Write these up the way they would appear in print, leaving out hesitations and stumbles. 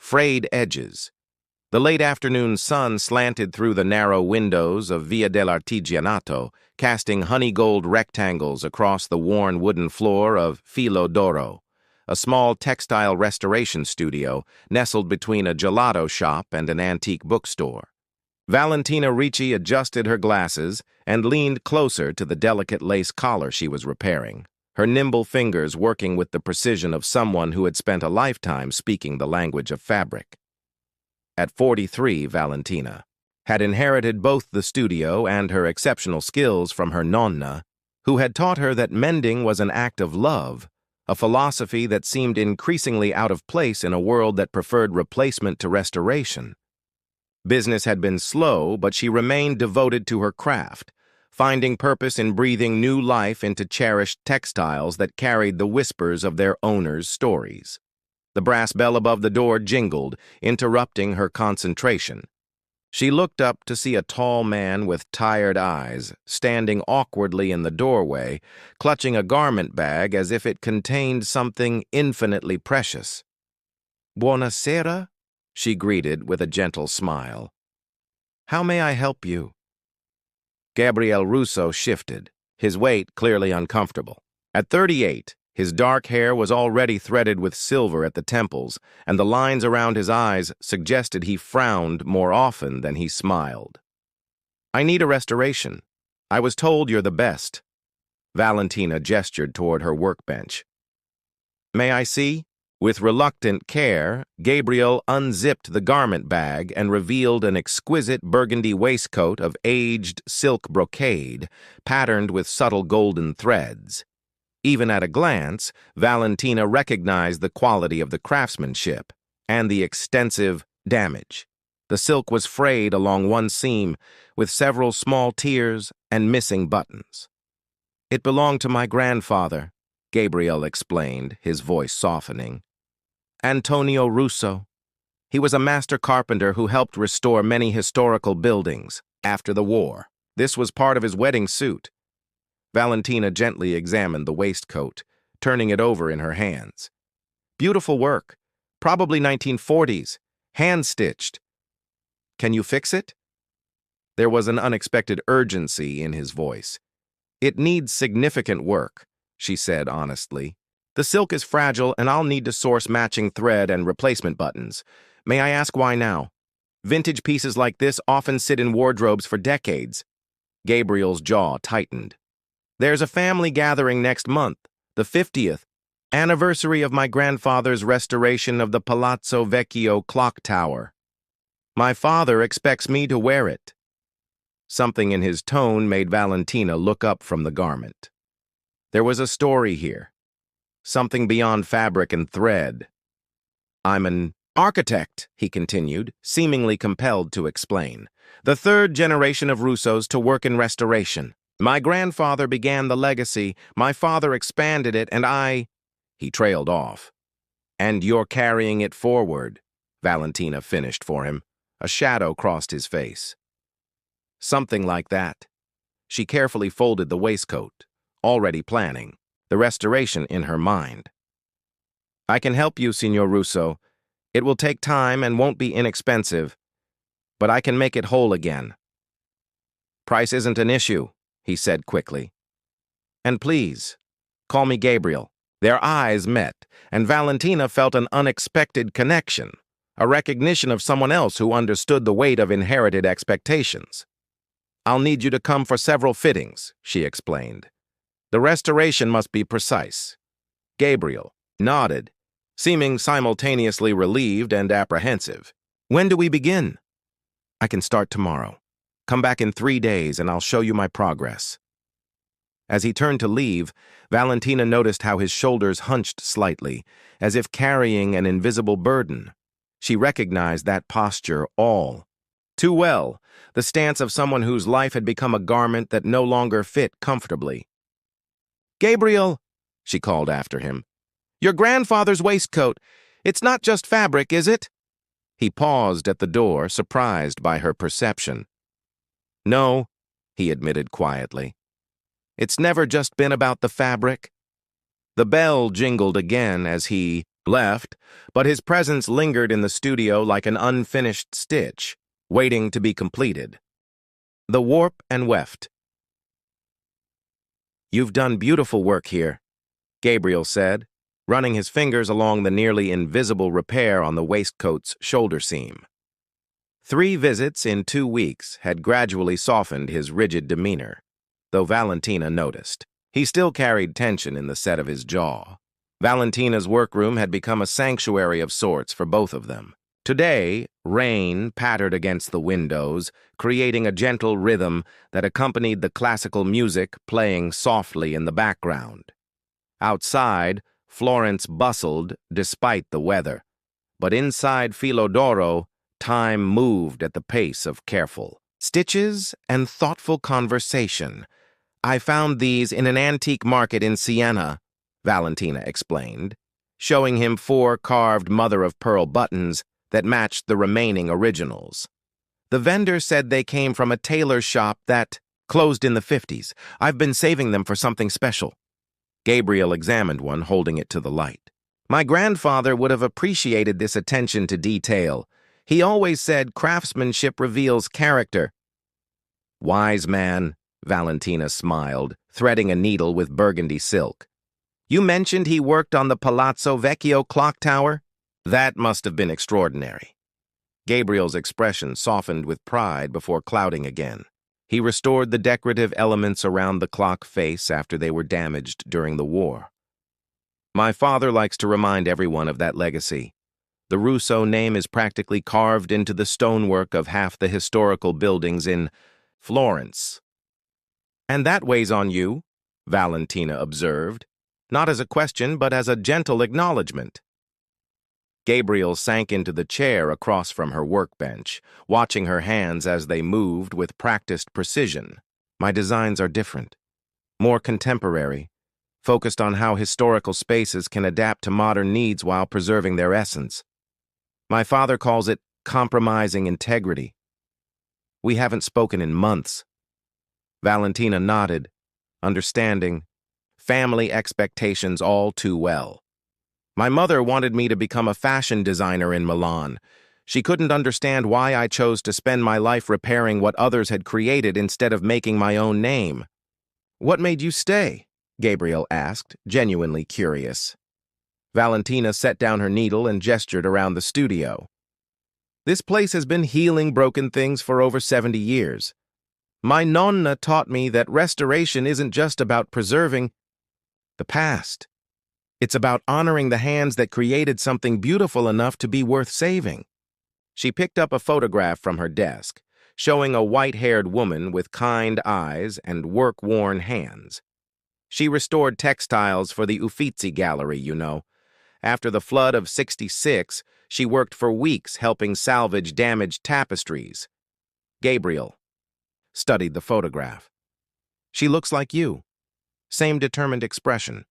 frayed edges. The late afternoon sun slanted through the narrow windows of Via dell'Artigianato, casting honey-gold rectangles across the worn wooden floor of Filo d'Oro, a small textile restoration studio nestled between a gelato shop and an antique bookstore. Valentina Ricci adjusted her glasses and leaned closer to the delicate lace collar she was repairing, her nimble fingers working with the precision of someone who had spent a lifetime speaking the language of fabric. At 43, Valentina had inherited both the studio and her exceptional skills from her nonna, who had taught her that mending was an act of love, a philosophy that seemed increasingly out of place in a world that preferred replacement to restoration. Business had been slow, but she remained devoted to her craft, finding purpose in breathing new life into cherished textiles that carried the whispers of their owners' stories. The brass bell above the door jingled, interrupting her concentration. She looked up to see a tall man with tired eyes, standing awkwardly in the doorway, clutching a garment bag as if it contained something infinitely precious. "Buonasera," she greeted with a gentle smile. "How may I help you?" Gabriel Russo shifted, his weight clearly uncomfortable. At 38, his dark hair was already threaded with silver at the temples, and the lines around his eyes suggested he frowned more often than he smiled. "I need a restoration. I was told you're the best." Valentina gestured toward her workbench. "May I see?" With reluctant care, Gabriel unzipped the garment bag and revealed an exquisite burgundy waistcoat of aged silk brocade, patterned with subtle golden threads. Even at a glance, Valentina recognized the quality of the craftsmanship and the extensive damage. The silk was frayed along one seam, with several small tears and missing buttons. "It belonged to my grandfather," Gabriel explained, his voice softening. "Antonio Russo. He was a master carpenter who helped restore many historical buildings after the war. This was part of his wedding suit." Valentina gently examined the waistcoat, turning it over in her hands. "Beautiful work. Probably 1940s. Hand-stitched. Can you fix it?" There was an unexpected urgency in his voice. "It needs significant work," she said honestly. "The silk is fragile, and I'll need to source matching thread and replacement buttons. May I ask why now? Vintage pieces like this often sit in wardrobes for decades." Gabriel's jaw tightened. "There's a family gathering next month, the 50th anniversary of my grandfather's restoration of the Palazzo Vecchio clock tower. My father expects me to wear it." Something in his tone made Valentina look up from the garment. There was a story here. Something beyond fabric and thread. "I'm an architect," he continued, seemingly compelled to explain. "The third generation of Russos to work in restoration. My grandfather began the legacy, my father expanded it, and I—" He trailed off. "And you're carrying it forward," Valentina finished for him. A shadow crossed his face. "Something like that." She carefully folded the waistcoat, already planning the restoration in her mind. "I can help you, Signor Russo. It will take time and won't be inexpensive, but I can make it whole again." "Price isn't an issue," he said quickly. "And please, call me Gabriel." Their eyes met, and Valentina felt an unexpected connection, a recognition of someone else who understood the weight of inherited expectations. "I'll need you to come for several fittings," she explained. "The restoration must be precise." Gabriel nodded, seeming simultaneously relieved and apprehensive. "When do we begin?" "I can start tomorrow. Come back in 3 days and I'll show you my progress." As he turned to leave, Valentina noticed how his shoulders hunched slightly, as if carrying an invisible burden. She recognized that posture all too well, the stance of someone whose life had become a garment that no longer fit comfortably. "Gabriel," she called after him, "your grandfather's waistcoat. It's not just fabric, is it?" He paused at the door, surprised by her perception. "No," he admitted quietly. "It's never just been about the fabric." The bell jingled again as he left, but his presence lingered in the studio like an unfinished stitch, waiting to be completed. The warp and weft. "You've done beautiful work here," Gabriel said, running his fingers along the nearly invisible repair on the waistcoat's shoulder seam. 3 visits in 2 weeks had gradually softened his rigid demeanor, though Valentina noticed. He still carried tension in the set of his jaw. Valentina's workroom had become a sanctuary of sorts for both of them. Today, rain pattered against the windows, creating a gentle rhythm that accompanied the classical music playing softly in the background. Outside, Florence bustled despite the weather, but inside Filodoro, time moved at the pace of careful stitches and thoughtful conversation. "I found these in an antique market in Siena," Valentina explained, showing him 4 carved mother-of-pearl buttons that matched the remaining originals. "The vendor said they came from a tailor shop that closed in the 50s. I've been saving them for something special." Gabriel examined one, holding it to the light. "My grandfather would have appreciated this attention to detail. He always said craftsmanship reveals character." "Wise man," Valentina smiled, threading a needle with burgundy silk. "You mentioned he worked on the Palazzo Vecchio clock tower? That must have been extraordinary." Gabriel's expression softened with pride before clouding again. He restored the decorative elements around the clock face after they were damaged during the war. "My father likes to remind everyone of that legacy. The Russo name is practically carved into the stonework of half the historical buildings in Florence." "And that weighs on you," Valentina observed, not as a question but as a gentle acknowledgement. Gabriel sank into the chair across from her workbench, watching her hands as they moved with practiced precision. "My designs are different, more contemporary, focused on how historical spaces can adapt to modern needs while preserving their essence. My father calls it compromising integrity." "We haven't spoken in months." Valentina nodded, understanding family expectations all too well. "My mother wanted me to become a fashion designer in Milan. She couldn't understand why I chose to spend my life repairing what others had created instead of making my own name." "What made you stay?" Gabriel asked, genuinely curious. Valentina set down her needle and gestured around the studio. "This place has been healing broken things for over 70 years. My nonna taught me that restoration isn't just about preserving the past. It's about honoring the hands that created something beautiful enough to be worth saving." She picked up a photograph from her desk, showing a white-haired woman with kind eyes and work-worn hands. "She restored textiles for the Uffizi Gallery, you know. After the flood of '66, she worked for weeks helping salvage damaged tapestries." Gabriel studied the photograph. "She looks like you. Same determined expression."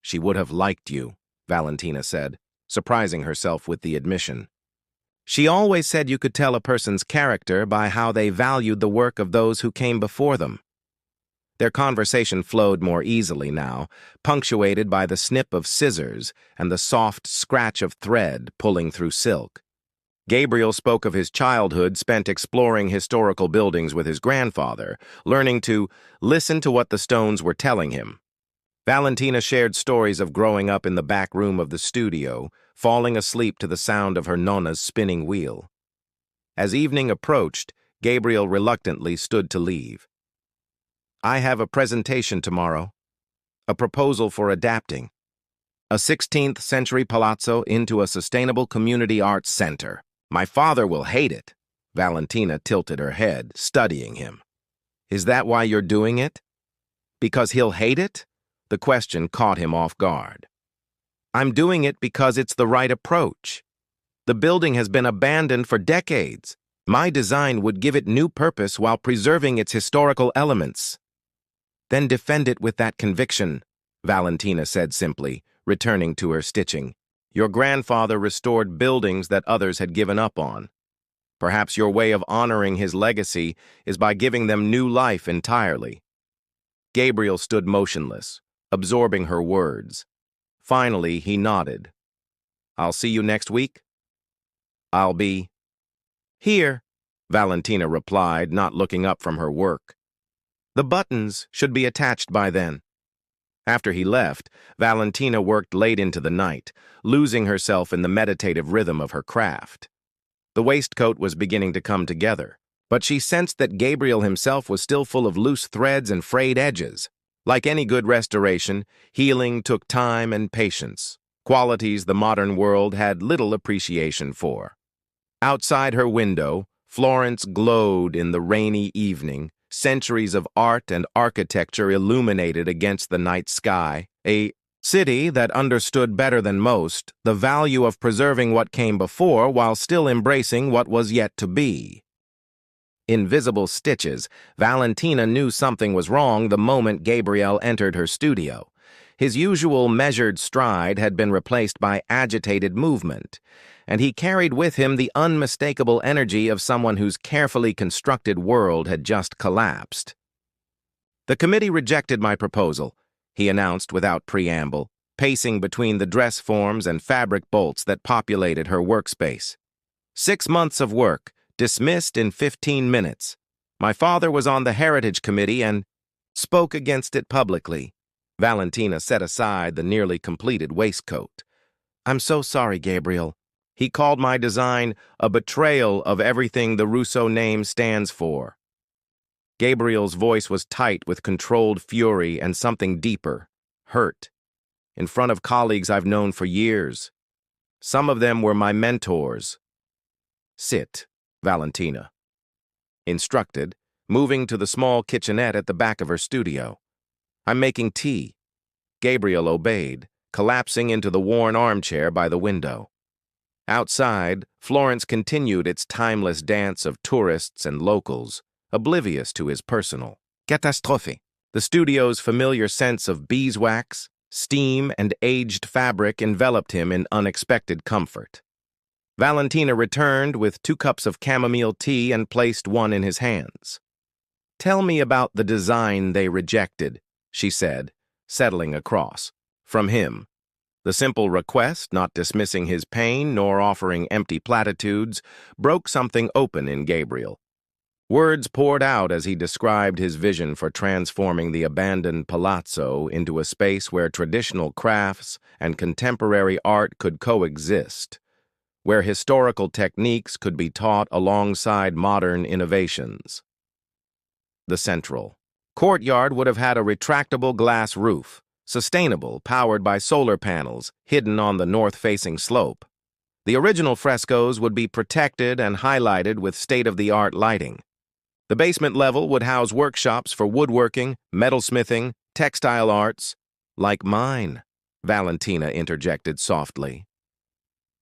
"She would have liked you," Valentina said, surprising herself with the admission. "She always said you could tell a person's character by how they valued the work of those who came before them." Their conversation flowed more easily now, punctuated by the snip of scissors and the soft scratch of thread pulling through silk. Gabriel spoke of his childhood spent exploring historical buildings with his grandfather, learning to listen to what the stones were telling him. Valentina shared stories of growing up in the back room of the studio, falling asleep to the sound of her nonna's spinning wheel. As evening approached, Gabriel reluctantly stood to leave. "I have a presentation tomorrow. A proposal for adapting a 16th century palazzo into a sustainable community arts center. My father will hate it." Valentina tilted her head, studying him. "Is that why you're doing it? Because he'll hate it?" The question caught him off guard. "I'm doing it because it's the right approach. The building has been abandoned for decades. My design would give it new purpose while preserving its historical elements." "Then defend it with that conviction," Valentina said simply, returning to her stitching. "Your grandfather restored buildings that others had given up on. Perhaps your way of honoring his legacy is by giving them new life entirely." Gabriel stood motionless, absorbing her words. Finally, he nodded, I'll see you next week. I'll be here, Valentina replied, not looking up from her work. The buttons should be attached by then. After he left, Valentina worked late into the night, losing herself in the meditative rhythm of her craft. The waistcoat was beginning to come together, but she sensed that Gabriel himself was still full of loose threads and frayed edges. Like any good restoration, healing took time and patience, qualities the modern world had little appreciation for. Outside her window, Florence glowed in the rainy evening, centuries of art and architecture illuminated against the night sky, a city that understood better than most the value of preserving what came before while still embracing what was yet to be. Invisible stitches, Valentina knew something was wrong the moment Gabriel entered her studio. His usual measured stride had been replaced by agitated movement, and he carried with him the unmistakable energy of someone whose carefully constructed world had just collapsed. "The committee rejected my proposal," he announced without preamble, pacing between the dress forms and fabric bolts that populated her workspace. 6 months of work, dismissed in 15 minutes. My father was on the Heritage Committee and spoke against it publicly. Valentina set aside the nearly completed waistcoat. "I'm so sorry, Gabriel. He called my design a betrayal of everything the Rousseau name stands for." Gabriel's voice was tight with controlled fury and something deeper, hurt. "In front of colleagues I've known for years. Some of them were my mentors." "Sit," Valentina instructed, moving to the small kitchenette at the back of her studio. "I'm making tea." Gabriel obeyed, collapsing into the worn armchair by the window. Outside, Florence continued its timeless dance of tourists and locals, oblivious to his personal catastrophe. The studio's familiar sense of beeswax, steam, and aged fabric enveloped him in unexpected comfort. Valentina returned with 2 cups of chamomile tea and placed one in his hands. "Tell me about the design they rejected," she said, settling across from him. The simple request, not dismissing his pain nor offering empty platitudes, broke something open in Gabriel. Words poured out as he described his vision for transforming the abandoned palazzo into a space where traditional crafts and contemporary art could coexist, where historical techniques could be taught alongside modern innovations. The central courtyard would have had a retractable glass roof, sustainable, powered by solar panels, hidden on the north-facing slope. The original frescoes would be protected and highlighted with state-of-the-art lighting. The basement level would house workshops for woodworking, metalsmithing, textile arts. "Like mine," Valentina interjected softly.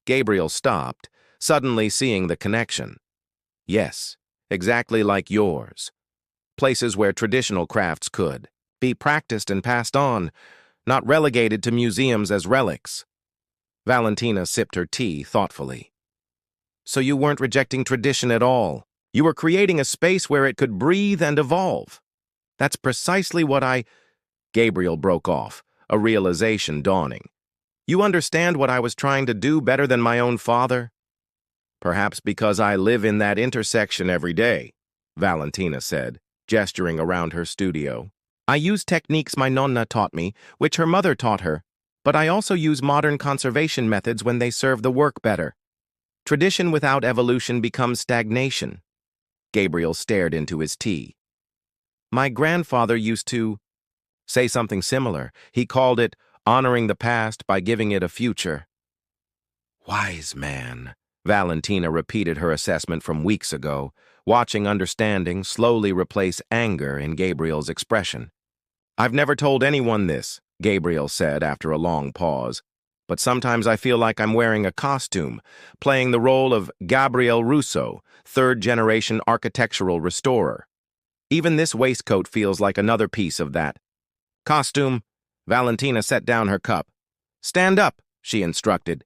Gabriel stopped, suddenly seeing the connection. "Yes, exactly like yours. Places where traditional crafts could be practiced and passed on, not relegated to museums as relics." Valentina sipped her tea thoughtfully. "So you weren't rejecting tradition at all. You were creating a space where it could breathe and evolve." "That's precisely what I—" Gabriel broke off, a realization dawning. "You understand what I was trying to do better than my own father?" "Perhaps because I live in that intersection every day," Valentina said, gesturing around her studio. "I use techniques my nonna taught me, which her mother taught her, but I also use modern conservation methods when they serve the work better. Tradition without evolution becomes stagnation." Gabriel stared into his tea. "My grandfather used to say something similar. He called it honoring the past by giving it a future." "Wise man," Valentina repeated her assessment from weeks ago, watching understanding slowly replace anger in Gabriel's expression. "I've never told anyone this," Gabriel said after a long pause, "but sometimes I feel like I'm wearing a costume, playing the role of Gabriel Rousseau, third-generation architectural restorer. Even this waistcoat feels like another piece of that costume." Valentina set down her cup. "Stand up," she instructed.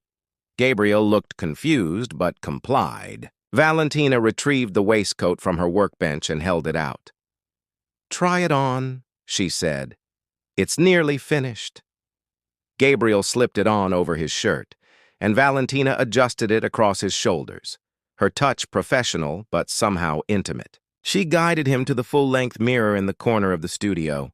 Gabriel looked confused, but complied. Valentina retrieved the waistcoat from her workbench and held it out. "Try it on," she said. "It's nearly finished." Gabriel slipped it on over his shirt. and Valentina adjusted it across his shoulders, her touch professional but somehow intimate. She guided him to the full-length mirror in the corner of the studio.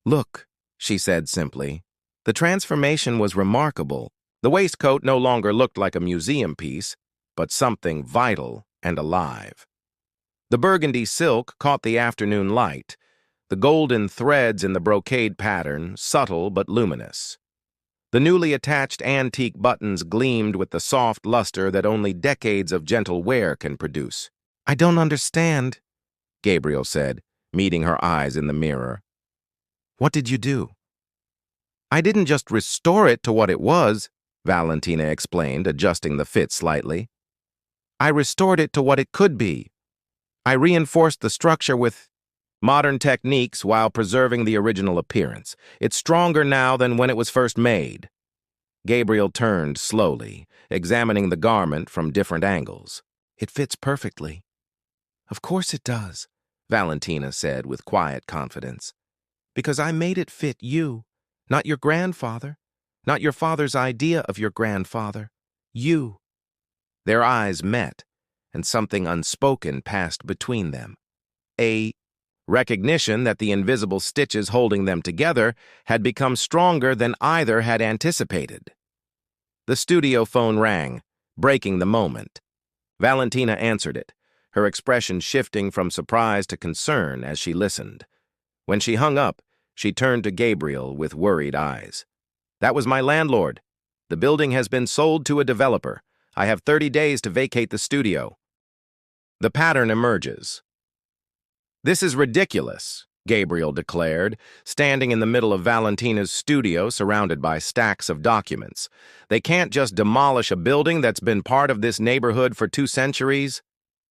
"Look," she said simply. The transformation was remarkable. The waistcoat no longer looked like a museum piece, but something vital and alive. The burgundy silk caught the afternoon light, the golden threads in the brocade pattern subtle but luminous. The newly attached antique buttons gleamed with the soft luster that only decades of gentle wear can produce. "I don't understand," Gabriel said, meeting her eyes in the mirror. "What did you do?" "I didn't just restore it to what it was," Valentina explained, adjusting the fit slightly. "I restored it to what it could be. I reinforced the structure with modern techniques while preserving the original appearance. It's stronger now than when it was first made." Gabriel turned slowly, examining the garment from different angles. "It fits perfectly." "Of course it does," Valentina said with quiet confidence. "Because I made it fit you, not your grandfather, not your father's idea of your grandfather. You." Their eyes met, and something unspoken passed between them. A recognition that the invisible stitches holding them together had become stronger than either had anticipated. The studio phone rang, breaking the moment. Valentina answered it, her expression shifting from surprise to concern as she listened. When she hung up, she turned to Gabriel with worried eyes. "That was my landlord. The building has been sold to a developer. I have 30 days to vacate the studio." The pattern emerges. "This is ridiculous," Gabriel declared, standing in the middle of Valentina's studio surrounded by stacks of documents. "They can't just demolish a building that's been part of this neighborhood for 2 centuries.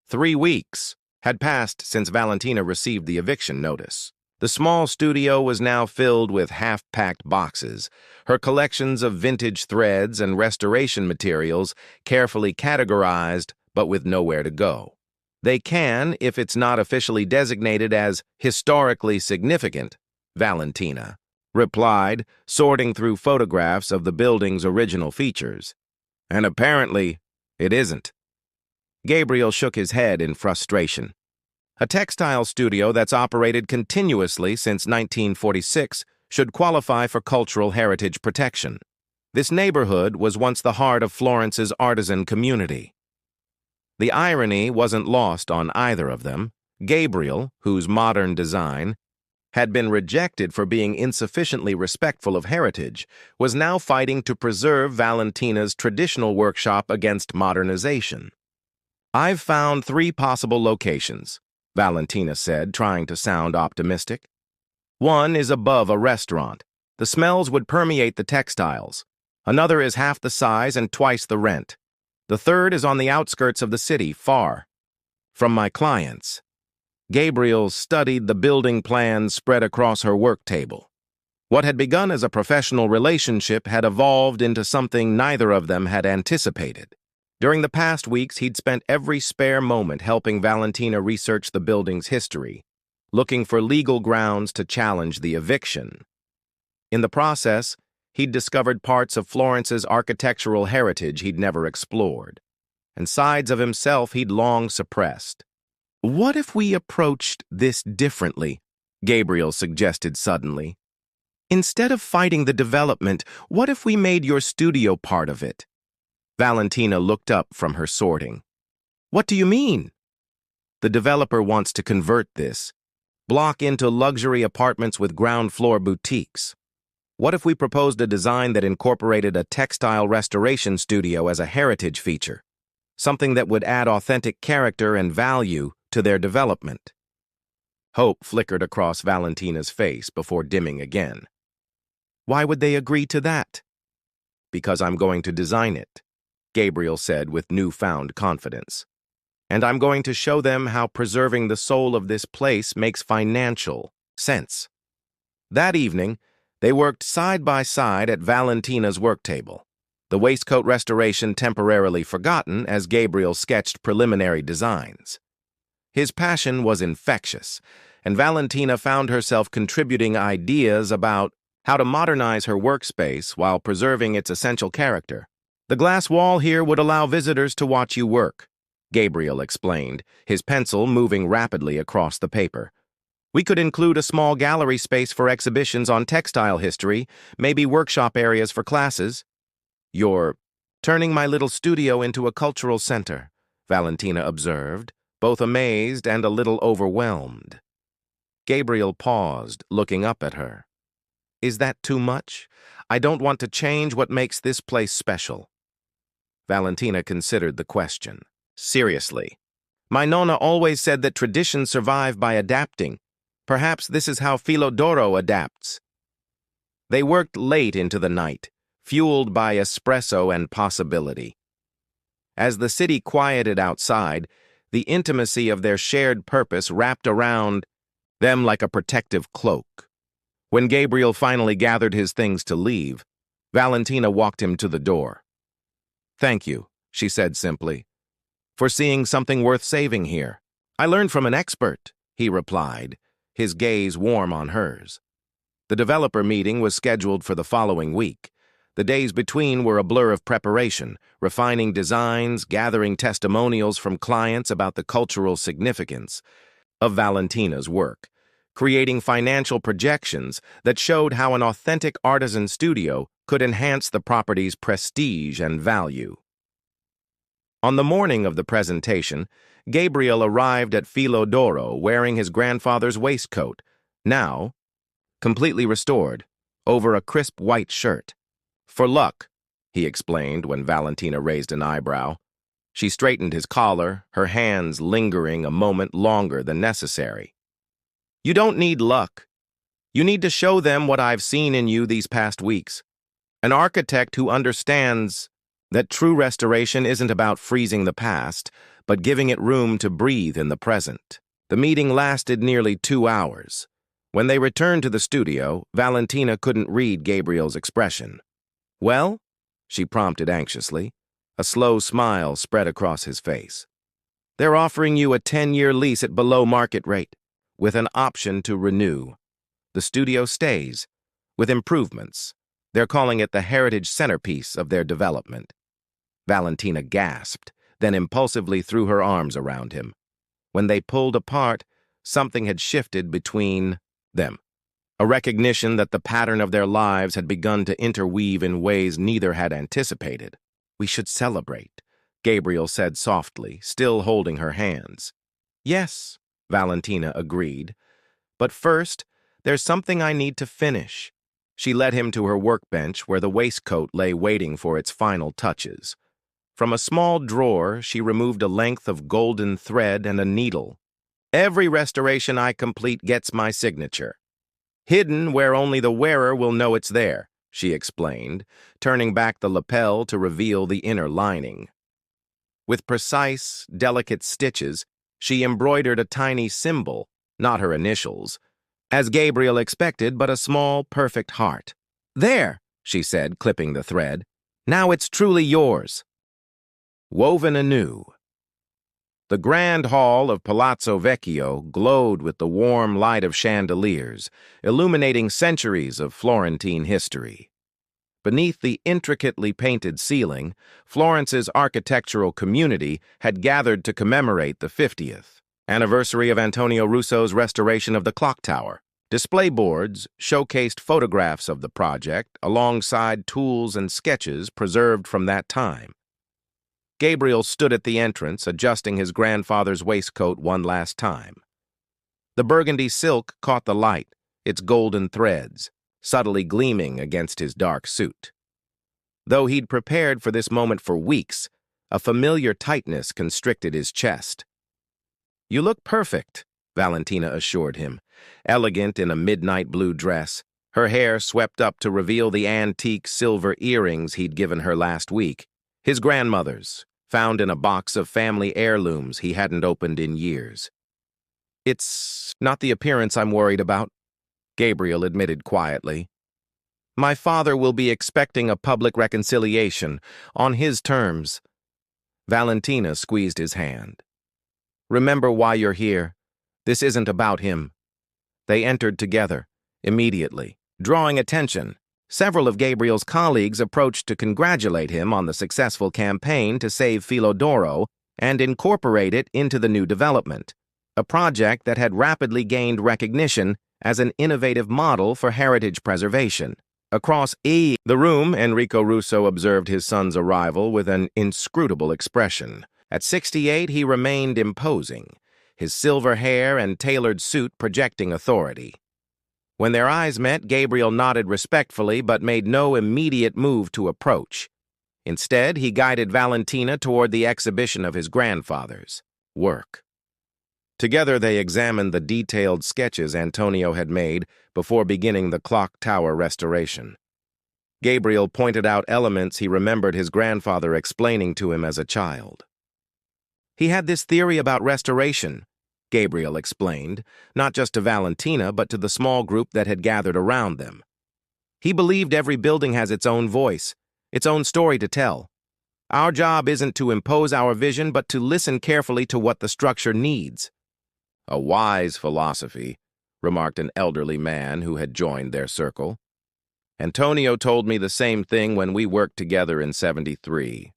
3 weeks had passed since Valentina received the eviction notice. The small studio was now filled with half-packed boxes, her collections of vintage threads and restoration materials carefully categorized but with nowhere to go. "They can, if it's not officially designated as historically significant," Valentina replied, sorting through photographs of the building's original features. "And apparently, it isn't." Gabriel shook his head in frustration. A textile studio that's operated continuously since 1946 should qualify for cultural heritage protection. This neighborhood was once the heart of Florence's artisan community. The irony wasn't lost on either of them. Gabriel, whose modern design had been rejected for being insufficiently respectful of heritage, was now fighting to preserve Valentina's traditional workshop against modernization. "I've found 3 possible locations," Valentina said, trying to sound optimistic. "One is above a restaurant. The smells would permeate the textiles. Another is half the size and twice the rent. The third is on the outskirts of the city, far from my clients." Gabriel studied the building plans spread across her work table. What had begun as a professional relationship had evolved into something neither of them had anticipated. During the past weeks, he'd spent every spare moment helping Valentina research the building's history, looking for legal grounds to challenge the eviction. In the process, he'd discovered parts of Florence's architectural heritage he'd never explored, and sides of himself he'd long suppressed. "What if we approached this differently?" Gabriel suggested suddenly. "Instead of fighting the development, what if we made your studio part of it?" Valentina looked up from her sorting. "What do you mean?" "The developer wants to convert this block into luxury apartments with ground-floor boutiques. What if we proposed a design that incorporated a textile restoration studio as a heritage feature, something that would add authentic character and value to their development?" Hope flickered across Valentina's face before dimming again. "Why would they agree to that?" "Because I'm going to design it," Gabriel said with newfound confidence. "And I'm going to show them how preserving the soul of this place makes financial sense." That evening, they worked side by side at Valentina's work table, the waistcoat restoration temporarily forgotten as Gabriel sketched preliminary designs. His passion was infectious, and Valentina found herself contributing ideas about how to modernize her workspace while preserving its essential character. The glass wall here would allow visitors to watch you work, Gabriel explained, his pencil moving rapidly across the paper. We could include a small gallery space for exhibitions on textile history, maybe workshop areas for classes. You're turning my little studio into a cultural center, Valentina observed, both amazed and a little overwhelmed. Gabriel paused, looking up at her. Is that too much? I don't want to change what makes this place special. Valentina considered the question. Seriously. My nonna always said that traditions survive by adapting. Perhaps this is how Filodoro adapts. They worked late into the night, fueled by espresso and possibility. As the city quieted outside, the intimacy of their shared purpose wrapped around them like a protective cloak. When Gabriel finally gathered his things to leave, Valentina walked him to the door. Thank you, she said simply, for seeing something worth saving here. I learned from an expert, he replied, his gaze warm on hers. The developer meeting was scheduled for the following week. The days between were a blur of preparation, refining designs, gathering testimonials from clients about the cultural significance of Valentina's work, creating financial projections that showed how an authentic artisan studio could enhance the property's prestige and value. On the morning of the presentation, Gabriel arrived at Filodoro wearing his grandfather's waistcoat, now completely restored, over a crisp white shirt. For luck, he explained when Valentina raised an eyebrow. She straightened his collar, her hands lingering a moment longer than necessary. You don't need luck. You need to show them what I've seen in you these past weeks. An architect who understands that true restoration isn't about freezing the past, but giving it room to breathe in the present. The meeting lasted nearly 2 hours. When they returned to the studio, Valentina couldn't read Gabriel's expression. Well? She prompted anxiously. A slow smile spread across his face. They're offering you a 10-year lease at below market rate, with an option to renew. The studio stays, with improvements. They're calling it the heritage centerpiece of their development. Valentina gasped, then impulsively threw her arms around him. When they pulled apart, something had shifted between them. A recognition that the pattern of their lives had begun to interweave in ways neither had anticipated. We should celebrate, Gabriel said softly, still holding her hands. Yes, Valentina agreed. But first, there's something I need to finish. She led him to her workbench where the waistcoat lay waiting for its final touches. From a small drawer, she removed a length of golden thread and a needle. Every restoration I complete gets my signature. Hidden where only the wearer will know it's there, she explained, turning back the lapel to reveal the inner lining. With precise, delicate stitches, she embroidered a tiny symbol, not her initials, as Gabriel expected, but a small, perfect heart. There, she said, clipping the thread. Now it's truly yours. Woven anew. The grand hall of Palazzo Vecchio glowed with the warm light of chandeliers, illuminating centuries of Florentine history. Beneath the intricately painted ceiling, Florence's architectural community had gathered to commemorate the 50th anniversary of Antonio Russo's restoration of the clock tower. Display boards showcased photographs of the project alongside tools and sketches preserved from that time. Gabriel stood at the entrance, adjusting his grandfather's waistcoat one last time. The burgundy silk caught the light, its golden threads, subtly gleaming against his dark suit. Though he'd prepared for this moment for weeks, a familiar tightness constricted his chest. You look perfect, Valentina assured him, elegant in a midnight blue dress, her hair swept up to reveal the antique silver earrings he'd given her last week, his grandmother's, found in a box of family heirlooms he hadn't opened in years. It's not the appearance I'm worried about, Gabriel admitted quietly. My father will be expecting a public reconciliation, on his terms. Valentina squeezed his hand. Remember why you're here. This isn't about him. They entered together, immediately, drawing attention, Several of Gabriel's colleagues approached to congratulate him on the successful campaign to save Philodoro and incorporate it into the new development, a project that had rapidly gained recognition as an innovative model for heritage preservation. Across the room, Enrico Russo observed his son's arrival with an inscrutable expression. At 68, he remained imposing, his silver hair and tailored suit projecting authority. When their eyes met, Gabriel nodded respectfully but made no immediate move to approach. Instead, he guided Valentina toward the exhibition of his grandfather's work. Together, they examined the detailed sketches Antonio had made before beginning the clock tower restoration. Gabriel pointed out elements he remembered his grandfather explaining to him as a child. He had this theory about restoration, Gabriel explained, not just to Valentina, but to the small group that had gathered around them. He believed every building has its own voice, its own story to tell. Our job isn't to impose our vision, but to listen carefully to what the structure needs. A wise philosophy, remarked an elderly man who had joined their circle. Antonio told me the same thing when we worked together in '73.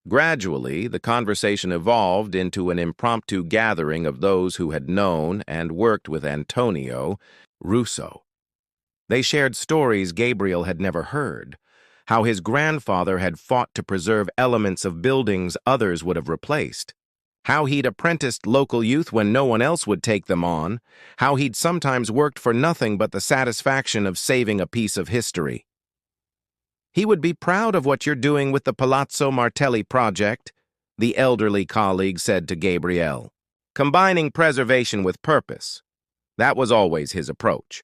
Gradually, the conversation evolved into an impromptu gathering of those who had known and worked with Antonio Russo. They shared stories Gabriel had never heard, how his grandfather had fought to preserve elements of buildings others would have replaced, how he'd apprenticed local youth when no one else would take them on, how he'd sometimes worked for nothing but the satisfaction of saving a piece of history. He would be proud of what you're doing with the Palazzo Martelli project, the elderly colleague said to Gabriel, combining preservation with purpose. That was always his approach.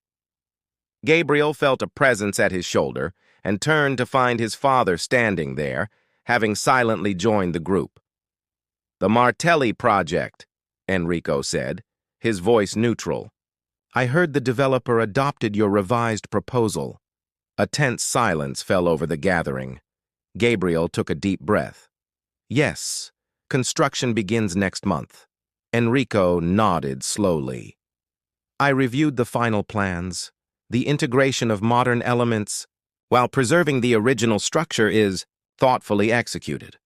Gabriel felt a presence at his shoulder and turned to find his father standing there, having silently joined the group. The Martelli project, Enrico said, his voice neutral. I heard the developer adopted your revised proposal. A tense silence fell over the gathering. Gabriel took a deep breath. Yes, construction begins next month. Enrico nodded slowly. I reviewed the final plans. The integration of modern elements, while preserving the original structure, is thoughtfully executed.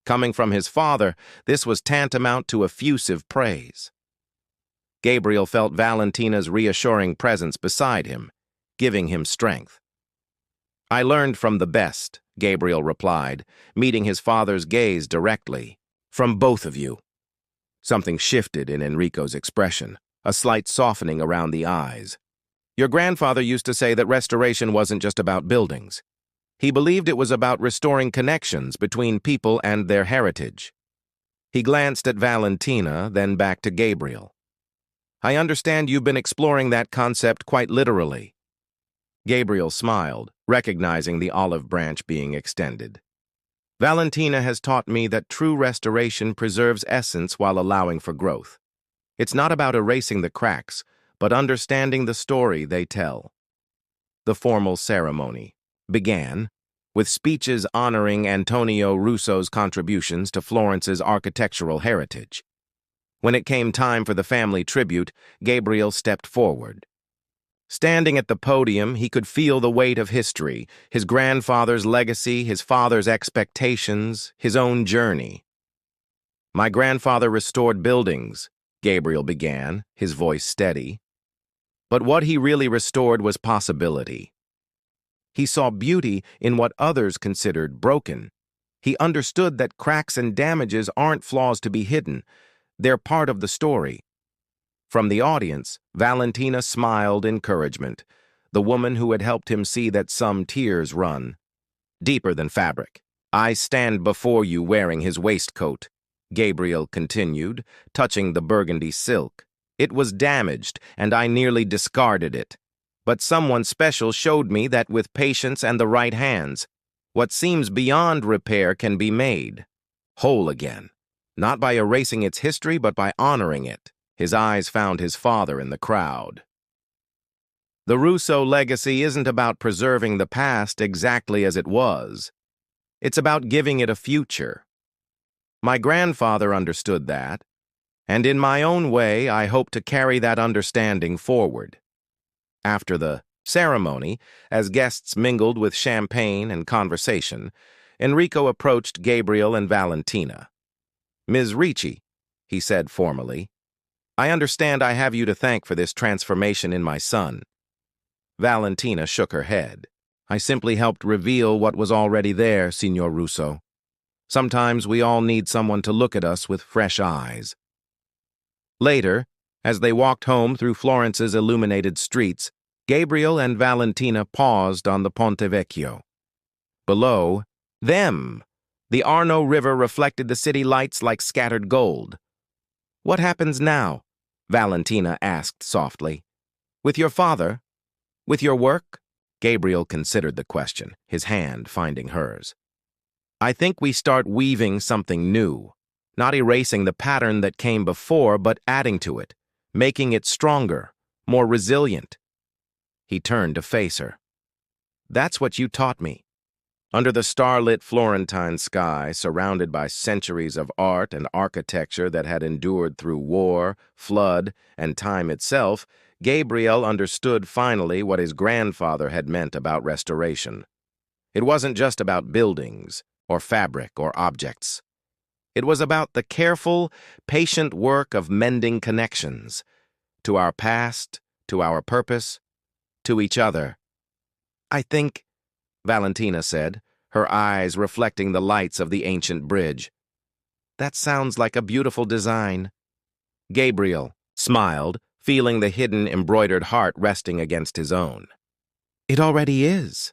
Coming from his father, this was tantamount to effusive praise. Gabriel felt Valentina's reassuring presence beside him, giving him strength. I learned from the best, Gabriel replied, meeting his father's gaze directly. From both of you. Something shifted in Enrico's expression, a slight softening around the eyes. Your grandfather used to say that restoration wasn't just about buildings. He believed it was about restoring connections between people and their heritage. He glanced at Valentina, then back to Gabriel. I understand you've been exploring that concept quite literally. Gabriel smiled, recognizing the olive branch being extended. Valentina has taught me that true restoration preserves essence while allowing for growth. It's not about erasing the cracks, but understanding the story they tell. The formal ceremony began with speeches honoring Antonio Russo's contributions to Florence's architectural heritage. When it came time for the family tribute, Gabriel stepped forward. Standing at the podium, he could feel the weight of history, his grandfather's legacy, his father's expectations, his own journey. My grandfather restored buildings, Gabriel began, his voice steady. But what he really restored was possibility. He saw beauty in what others considered broken. He understood that cracks and damages aren't flaws to be hidden. They're part of the story. From the audience, Valentina smiled encouragement, the woman who had helped him see that some tears run deeper than fabric. I stand before you wearing his waistcoat, Gabriel continued, touching the burgundy silk. It was damaged, and I nearly discarded it. But someone special showed me that with patience and the right hands, what seems beyond repair can be made whole again, not by erasing its history, but by honoring it. His eyes found his father in the crowd. The Russo legacy isn't about preserving the past exactly as it was. It's about giving it a future. My grandfather understood that, and in my own way, I hope to carry that understanding forward. After the ceremony, as guests mingled with champagne and conversation, Enrico approached Gabriel and Valentina. "Ms. Ricci," he said formally, "I understand I have you to thank for this transformation in my son." Valentina shook her head. "I simply helped reveal what was already there, Signor Russo. Sometimes we all need someone to look at us with fresh eyes." Later, as they walked home through Florence's illuminated streets, Gabriel and Valentina paused on the Ponte Vecchio. Below, them! The Arno River reflected the city lights like scattered gold. "What happens now?" Valentina asked softly. "With your father? With your work?" Gabriel considered the question, his hand finding hers. "I think we start weaving something new, not erasing the pattern that came before, but adding to it, making it stronger, more resilient." He turned to face her. "That's what you taught me." Under the starlit Florentine sky, surrounded by centuries of art and architecture that had endured through war, flood, and time itself, Gabriel understood finally what his grandfather had meant about restoration. It wasn't just about buildings, or fabric, or objects. It was about the careful, patient work of mending connections, to our past, to our purpose, to each other. "I think," Valentina said, her eyes reflecting the lights of the ancient bridge, "that sounds like a beautiful design." Gabriel smiled, feeling the hidden embroidered heart resting against his own. "It already is."